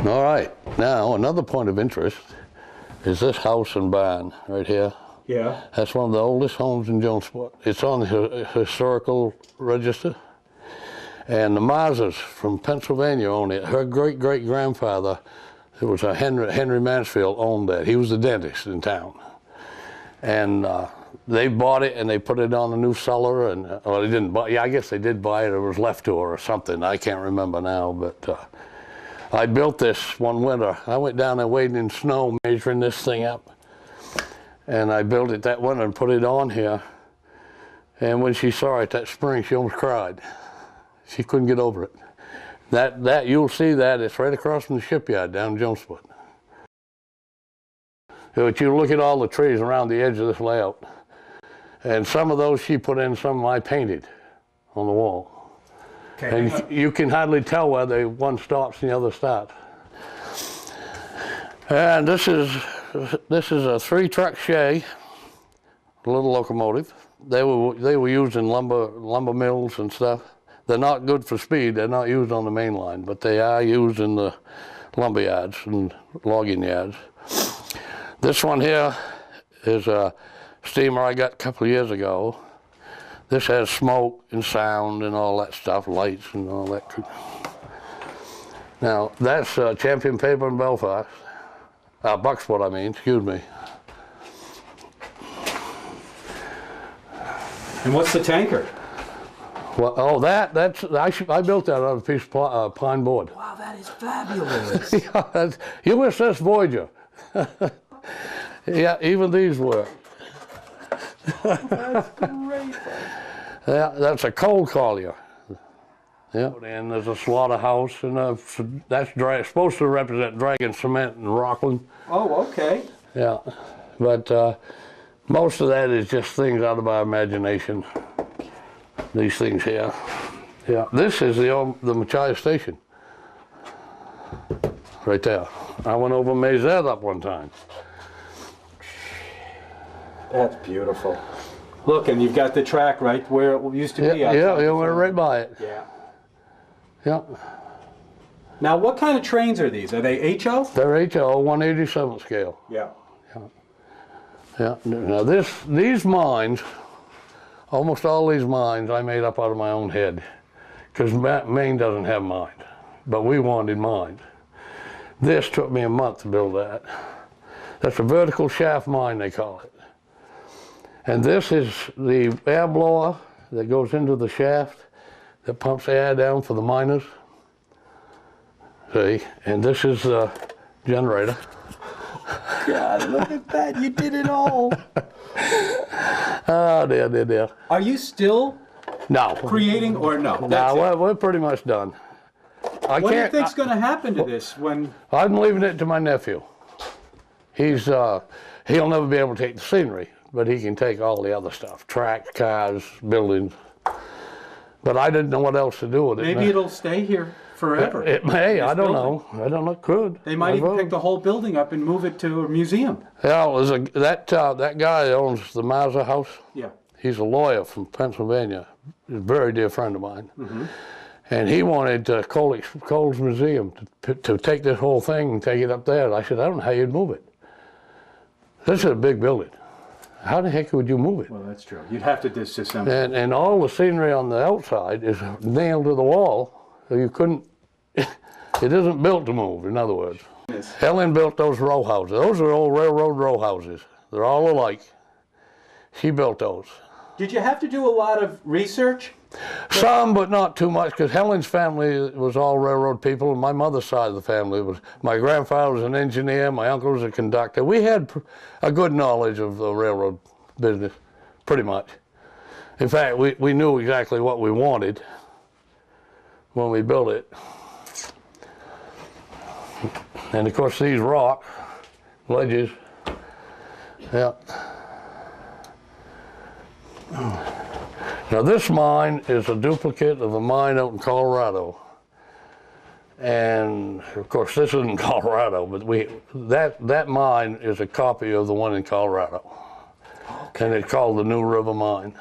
All right, now another point of interest is this house and barn right here. Yeah. That's one of the oldest homes in Jonesport. It's on the historical register. And the Mazas from Pennsylvania own it. Her great-great-grandfather, it was a Henry Mansfield, owned that. He was the dentist in town. And they bought it and they put it on a new cellar. And well, they didn't buy. Yeah, I guess they did buy it. It was left to her or something. I can't remember now. But I built this one winter. I went down there wading in snow, measuring this thing up. And I built it that winter and put it on here. And when she saw it that spring, she almost cried. She couldn't get over it. That you'll see that it's right across from the shipyard down in Jonesport. But you look at all the trees around the edge of this layout, and some of those she put in, some I painted on the wall. Okay. And you can hardly tell whether one stops and the other starts. And this is a 3-truck Shay, a little locomotive. They were used in lumber mills and stuff. They're not good for speed. They're not used on the main line, but they are used in the lumber yards and logging yards. This one here is a steamer I got a couple of years ago. This has smoke and sound and all that stuff, lights and all that. Now, that's Champion Paper in Belfast. Bucksport, I mean, excuse me. And what's the tanker? Well, oh, I built that on a piece of pine board. Wow, that is fabulous. Yeah, USS Voyager. Yeah, even these work. That's great. Yeah, that's a coal collier. Yeah, and there's a slaughterhouse, and that's supposed to represent Dragon Cement and Rockland. Oh, okay. Yeah, but most of that is just things out of our imagination. These things here. Yeah, this is the Machias Station. Right there. I went over and measured that up one time. That's beautiful. Look, and you've got the track right where it used to be. Yeah, we went right by it. Yeah. Yeah. Now, what kind of trains are these? Are they HO? They're HO, 187th scale. Yeah. Yeah. Now these mines, almost all these mines I made up out of my own head, because Maine doesn't have mines, but we wanted mines. This took me a month to build that. That's a vertical shaft mine, they call it. And this is the air blower that goes into the shaft that pumps air down for the miners. See, and this is the generator. God, look at that, you did it all. Oh, dear. Are you still creating or no? No, we're pretty much done. What do you think's going to happen to this when... I'm leaving it to my nephew. He'll never be able to take the scenery, but he can take all the other stuff, tracks, cars, buildings. But I didn't know what else to do with it. Maybe it'll stay here forever. It may, I don't know. I don't know, it could. They might even pick the whole building up and move it to a museum. Yeah, that guy that owns the Mazza house, yeah, he's a lawyer from Pennsylvania. He's a very dear friend of mine. Mm-hmm. And he wanted Cole's Museum to take this whole thing and take it up there. And I said, I don't know how you'd move it. This is a big building. How the heck would you move it? Well, that's true. You'd have to disassemble. And all the scenery on the outside is nailed to the wall, so you couldn't, it isn't built to move, in other words. Yes. Helen built those row houses. Those are old railroad row houses. They're all alike. She built those. Did you have to do a lot of research? Some, but not too much, because Helen's family was all railroad people, and my mother's side of the family was, my grandfather was an engineer, my uncle was a conductor. We had a good knowledge of the railroad business, pretty much. In fact, we knew exactly what we wanted when we built it. And of course, these rock ledges, yeah. Now this mine is a duplicate of a mine out in Colorado. And of course this isn't Colorado, but that mine is a copy of the one in Colorado. Okay. And it's called the New River Mine.